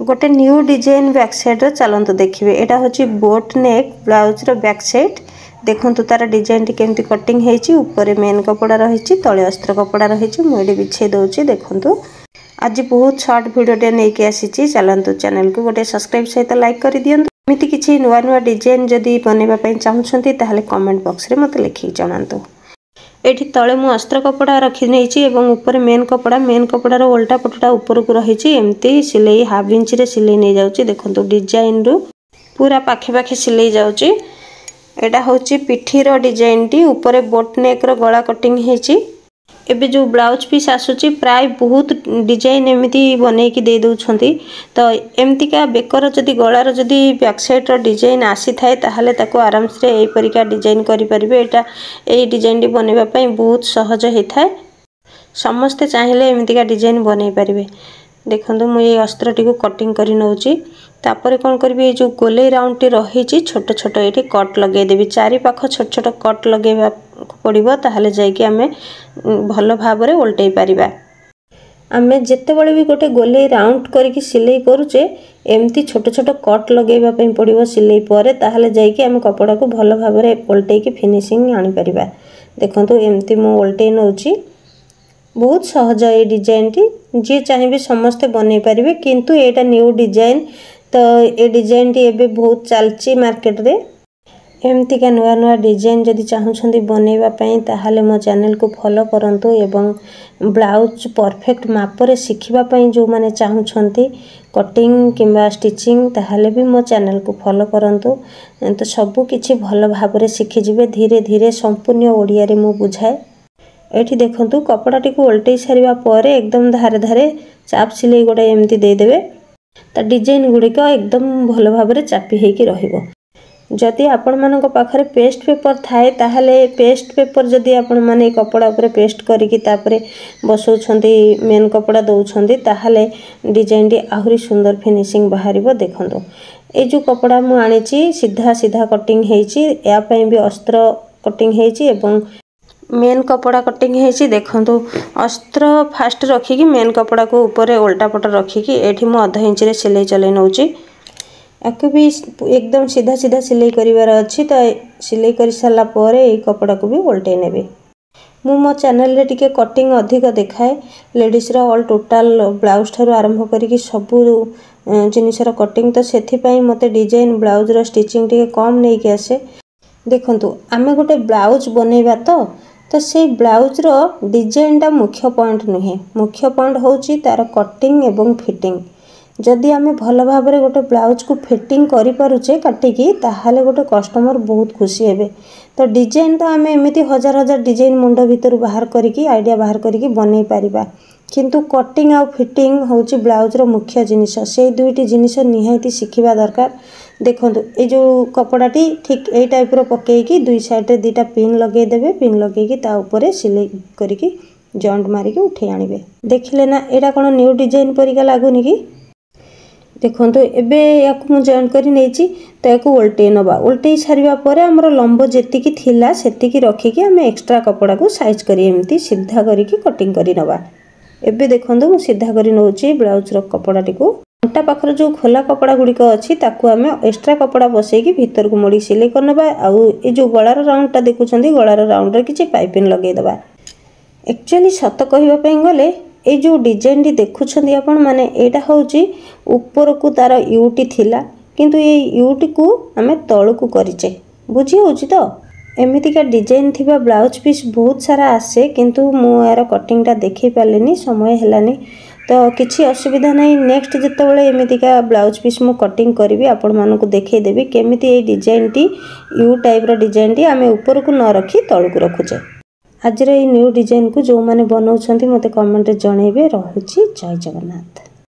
गोटे new design back side चलतु देखिए एटा होची बोट नेक ब्लाउज रो बैक साइड देखंतु तार डिजाइन टी केमती कटिंग हेची ऊपर मेन कपड़ा रहिची तळे अस्त्र कपड़ा रहिची मुडी बिछे दउची देखंतु आज बहुत शॉर्ट वीडियो टे नै के आसीची चलंतु चैनल को गोटे सब्सक्राइब सहित लाइक कर दियंतु एमिति किछि नुवा नुवा डिजाइन जदी बनेबा पई चाहुछंती ताहाले कमेंट बॉक्स रे मते लिखि जणांतु। एठी तळे मु अस्त्र कपड़ा रखि नेछि एवं ऊपर मेन कपड़ा रो उल्टा पटटा ऊपर को रहिछि एम्ति सिलाई हाफ इंच रे सिलाई नै जाउछि देखंतु डिजाइन रु पूरा पाखे पाखे सिलाई जाउछि। एटा होछि पिठी रो डिजाइन टी ऊपर बोट नेक रो गळा कटिंग हेछि। एबे जो ब्लाउज पीस आसुची प्राय बहुत डिजाइन एमिति बनै कि दे दउछंती तो एमतिका बेकर जदी गळार जदी बैक साइड रो डिजाइन आसी थाए ताहाले ताको आराम से एई परिका डिजाइन करि परिबे। एटा एई डिजाइन टी बनेबा पई बहुत सहज हे थाए समस्त चाहिले एमतिका डिजाइन बनै परिबे। देखंतु मु ए अस्त्र टी को कटिंग करि नउची तापरे कोन करबी जो गोले राउंड टी रहिची छोट छोट एठी कट लगे देबी चारि पाख छोट छोट कट लगेबा पड़िबो ताहाले जाय कि हमें भलो भाबरे उल्टेई परिबा। हमें जेते बळे भी गोटे गोले राउंड करके सिलाई करूचे एमती छोट छोट कट लगेबा पई पड़िबो सिलाई परे ताहाले जाय कि हमें कपड़ा को भलो भाबरे उल्टेई की फिनिशिंग आनी परिबा। देखंतु एमती मु उल्टेई नउची बहुत सहज ए डिजाइन टी जे चाहिबे समस्त बनै परिबे किंतु एटा न्यू डिजाइन तो ए डिजाइन टी एबे बहुत चलची मार्केट रे एमती का नुआ नुआ डिजाइन जदि चाहुछंती बनेबा पई ताहाले मो चैनल को फॉलो करंतु एवं ब्लाउज परफेक्ट माप रे सिखिबा पई जो माने चाहुछंती कटिंग किंबा स्टिचिंग ताहाले भी मो चैनल को फॉलो करंतु तो सब किछि भलो भाबरे सिखि जिवे धीरे धीरे संपूर्ण ओडिया रे मो बुझाए। एठी देखंतु कपड़ा टी को उल्टेई सारिबा परे एकदम धारे धारे चाप सिलाई गोटे एमती दे देबे ता डिजाइन गुडी को एकदम भलो भाबरे चापी हेकी रहिबो। जदि आपण मानक पाखरे पेस्ट पेपर थाए ताहाले पेस्ट पेपर जदि आपण माने कपड़ा ऊपर पेस्ट करिकि तापरे बसौछंती मेन कपड़ा दउछंती ताहाले डिजाइन टी आहुरी सुंदर फिनिशिंग बाहरिबो। देखंतु ए जो कपड़ा मु आनिची सीधा सीधा कटिंग हेची या पई भी अस्त्र कटिंग हेची एवं मेन कपड़ा कटिंग हेची। देखंतु अस्त्र फास्ट रखिकि मेन कपड़ा को ऊपर उल्टा पट रखिकि एठी मु आधा इंच रे सिलाई चलै नउची आके भी एकदम सीधा सीधा सिलाई करिवार अछि तो सिलाई करि साला परे ए कपड़ा को भी उल्टे नेबे। मु मो चैनल रे टिके कटिंग अधिक देखाए लेडीज रो ऑल टोटल ब्लाउज थारु आरंभ करिकि सबु जिनिस रो कटिंग तो सेथि पई मते डिजाइन ब्लाउज रो स्टिचिंग टिके कम नै के आसे। देखंतु आमे गोटे ब्लाउज बनेबा तो से ब्लाउज रो डिजाइन टा मुख्य पॉइंट नुहे मुख्य पॉइंट होची तार कटिंग एवं फिटिंग जदि आमे भलो भाबरे गोटे ब्लाउज को फिटिंग करि पारुचे काटिकी ताहाले गोटे कस्टमर बहुत खुशी हेबे। तो डिजाइन तो आमे एमिति हजार हजार डिजाइन मुंडो भीतर बाहर करिकी आइडिया बाहर करिकी बनै परिबा किंतु कटिंग आ फिटिंग होची ब्लाउज रो मुख्य जिनिस से दुईटी जिनिस निहायती सिखिबा दरकार। देखंतु ए जो कपड़ाटी ठीक ए टाइप रो पकेकी दुई साइड रे दीटा पिन लगे देबे पिन लगेकी ता ऊपर सिलाई करिकी जॉइंट मारिकी उठे आनिबे। देखिले ना एटा कोन न्यू डिजाइन परिका लागुनी की। देखंतु एबे याकु मु जॉइंट करी नेची तो याकु उल्टे नबा उल्टे सारिबा परे हमरो लंबो जेतिकी थिला सेतिकी रखिकी हमें एक्स्ट्रा कपड़ा को साइज करी एमती सीधा करिकी कटिंग करी नबा। एबे देखंतु मु सीधा करी नउची ब्लाउज रो कपड़ाटी को अंटा पाखर जो खोला कपड़ा गुडी को अछि ताकू हमें एक्स्ट्रा कपड़ा बसेकी भीतर को मोडी सिलाई करनबा आ ए जो गळार राउंड टा देखुछंती गळार राउंड रे किछि पाइपिंग लगे दबा। एक्चुअली सत कहिबा पई गले ए जो डिजाइन टी देखुछंती आपण माने एटा होची ऊपर को तार यूटी थिला किंतु ए यूटी को हमें तळु को करिचे बुझी होची तो एमिति का डिजाइन थिबा ब्लाउज पीस बहुत सारा आसे किंतु मु यार कटिंग टा देखि पालेनी समय हेलानी तो किछि असुविधा नहीं। नेक्स्ट जते बेले एमिति का ब्लाउज पीस मु कटिंग करबी आपण मानको को देखै देबी केमिति ए डिजाइन टी यू टाइप रो डिजाइन टी हमें ऊपर को न रखी तळु को रखुचे। आज रे न्यू डिजाइन को जो माने बनाउछंती मते कमेंट रे जणेबे। रहुची जय जगन्नाथ।